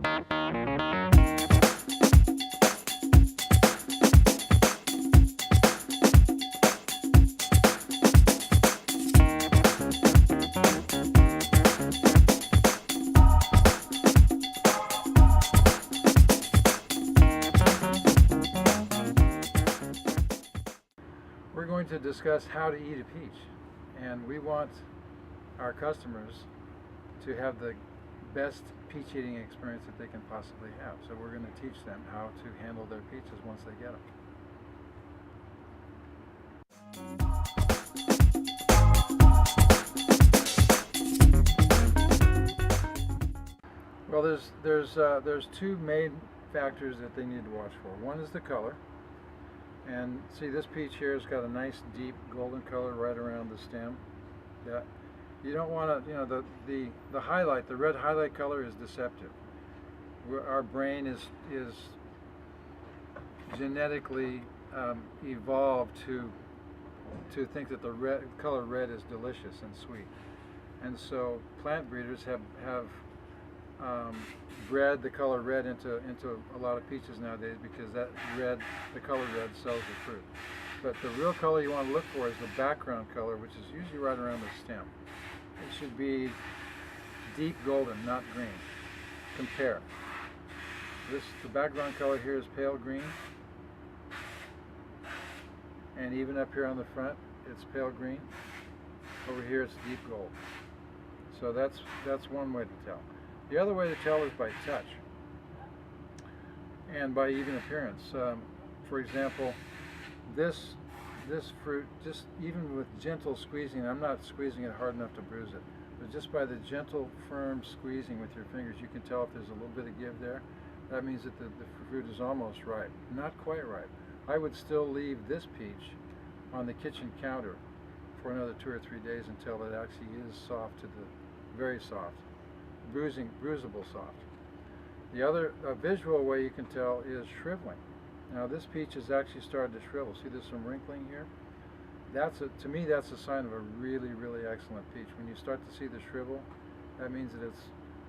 We're going to discuss how to eat a peach, and we want our customers to have the best peach eating experience that they can possibly have. So we're going to teach them how to handle their peaches once they get them. Well, there's two main factors that they need to watch for. One is the color. And see, this peach here has got a nice deep golden color right around the stem. Yeah, you don't want to, you know, the highlight, the red highlight color is deceptive. Our brain is genetically evolved to think that the color red is delicious and sweet. And so plant breeders have bred the color red into a lot of peaches nowadays, because the color red sells the fruit. But the real color you want to look for is the background color, which is usually right around the stem. It should be deep golden, not green. Compare. The background color here is pale green, and even up here on the front it's pale green. Over here it's deep gold. So that's one way to tell. The other way to tell is by touch and by even appearance. For example, this fruit, just even with gentle squeezing, I'm not squeezing it hard enough to bruise it, but just by the gentle, firm squeezing with your fingers, you can tell if there's a little bit of give there. That means that the fruit is almost ripe, not quite ripe. I would still leave this peach on the kitchen counter for another 2 or 3 days until it actually is soft to the very soft. Bruisable soft. The other visual way you can tell is shriveling. Now this peach has actually started to shrivel. See, there's some wrinkling here. To me, that's a sign of a really, really excellent peach. When you start to see the shrivel, that means that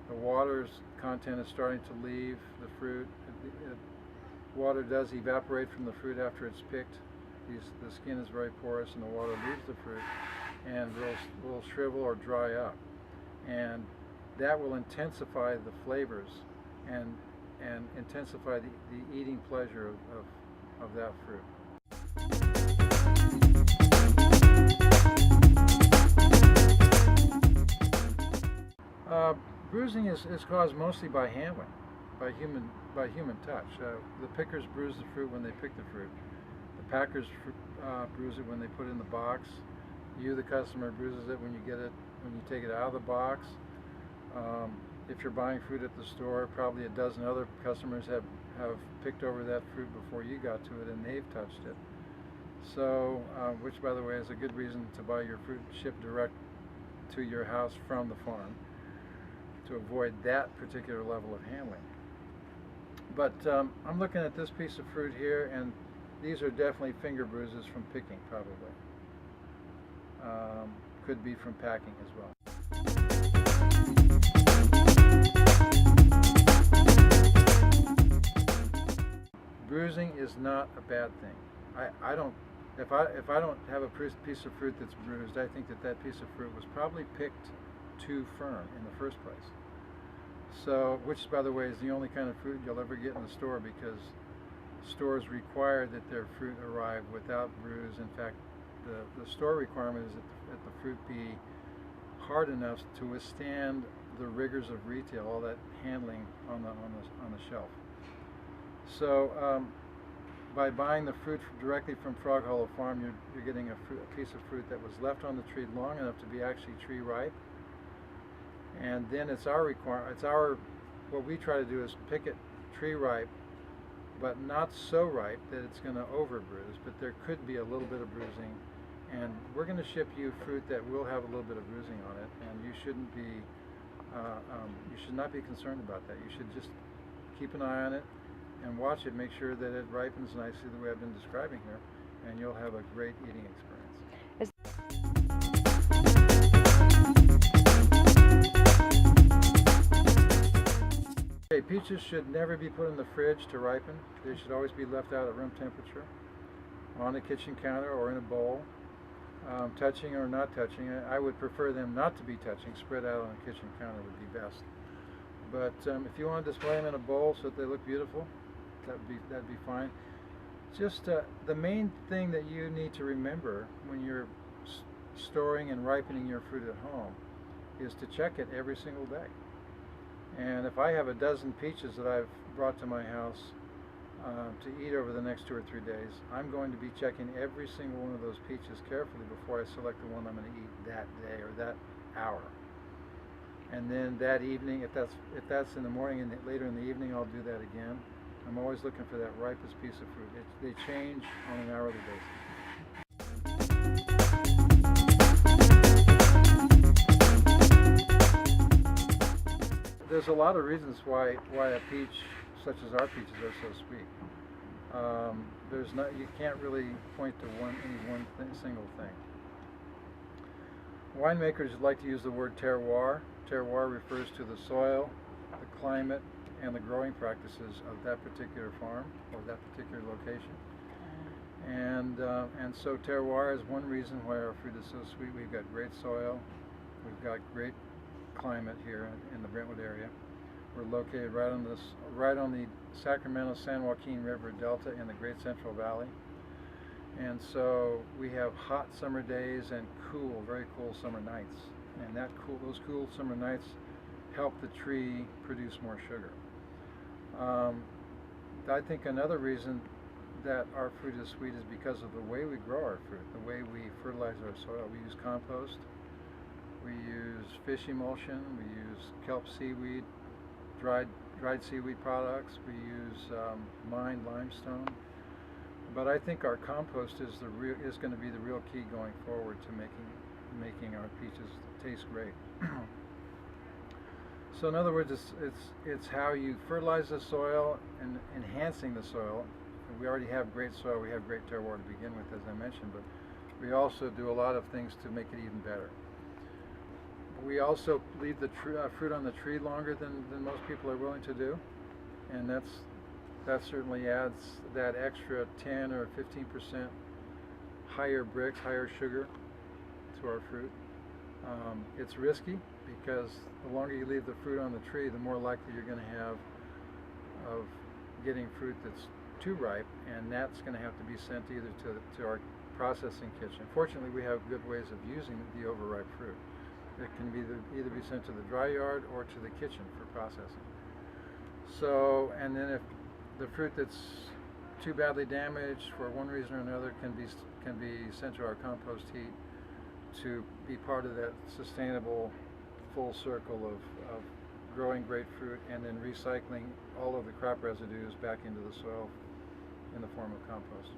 the water's content is starting to leave the fruit. Water does evaporate from the fruit after it's picked. The skin is very porous, and the water leaves the fruit and will shrivel or dry up. And that will intensify the flavors and intensify the eating pleasure of that fruit. Bruising is caused mostly by handling, by human touch. The pickers bruise the fruit when they pick the fruit. The packers bruise it when they put it in the box. You, the customer, bruises it when you take it out of the box. If you're buying fruit at the store, probably a dozen other customers have picked over that fruit before you got to it, and they've touched it. So, which by the way is a good reason to buy your fruit shipped direct to your house from the farm, to avoid that particular level of handling. But I'm looking at this piece of fruit here, and these are definitely finger bruises from picking, probably. Could be from packing as well. Bruising is not a bad thing. If I don't have a piece of fruit that's bruised, I think that piece of fruit was probably picked too firm in the first place. So, which by the way is the only kind of fruit you'll ever get in the store, because stores require that their fruit arrive without bruise. In fact, the store requirement is that the fruit be hard enough to withstand the rigors of retail, all that handling on the shelf. So by buying the fruit directly from Frog Hollow Farm, you're getting a piece of fruit that was left on the tree long enough to be actually tree ripe. And then what we try to do is pick it tree ripe, but not so ripe that it's going to over bruise, but there could be a little bit of bruising. And we're going to ship you fruit that will have a little bit of bruising on it, and you should not be concerned about that. You should just keep an eye on it and watch it, make sure that it ripens nicely the way I've been describing here, and you'll have a great eating experience. Okay, peaches should never be put in the fridge to ripen. They should always be left out at room temperature, on a kitchen counter or in a bowl, touching or not touching. I would prefer them not to be touching. Spread out on a kitchen counter would be best. But if you want to display them in a bowl so that they look beautiful, that'd be fine. Just the main thing that you need to remember when you're storing and ripening your fruit at home is to check it every single day. And if I have a dozen peaches that I've brought to my house to eat over the next 2 or 3 days, I'm going to be checking every single one of those peaches carefully before I select the one I'm going to eat that day or that hour. And then that evening, if that's in the morning and later in the evening, I'll do that again. I'm always looking for that ripest piece of fruit. They change on an hourly basis. There's a lot of reasons why a peach, such as our peaches, are so sweet. You can't really point to any single thing. Winemakers like to use the word terroir. Terroir refers to the soil, the climate, and the growing practices of that particular farm or that particular location. And so terroir is one reason why our fruit is so sweet. We've got great soil, we've got great climate here in the Brentwood area. We're located right on the Sacramento-San Joaquin River Delta in the Great Central Valley. And so we have hot summer days and very cool summer nights. And those cool summer nights help the tree produce more sugar. I think another reason that our fruit is sweet is because of the way we grow our fruit, the way we fertilize our soil. We use compost, we use fish emulsion, we use kelp seaweed, dried seaweed products, we use mined limestone. But I think our compost is going to be the real key going forward to making our peaches taste great. So in other words, it's how you fertilize the soil and enhancing the soil. We already have great soil, we have great terroir to begin with, as I mentioned, but we also do a lot of things to make it even better. We also leave the fruit on the tree longer than most people are willing to do, and that certainly adds that extra 10 or 15% higher Brix, higher sugar to our fruit. It's risky because the longer you leave the fruit on the tree, the more likely you're going to have of getting fruit that's too ripe, and that's going to have to be sent either to our processing kitchen. Fortunately, we have good ways of using the overripe fruit. It can either be sent to the dry yard or to the kitchen for processing. So, and then if the fruit that's too badly damaged for one reason or another can be sent to our compost heap to be part of that sustainable full circle of growing great fruit and then recycling all of the crop residues back into the soil in the form of compost.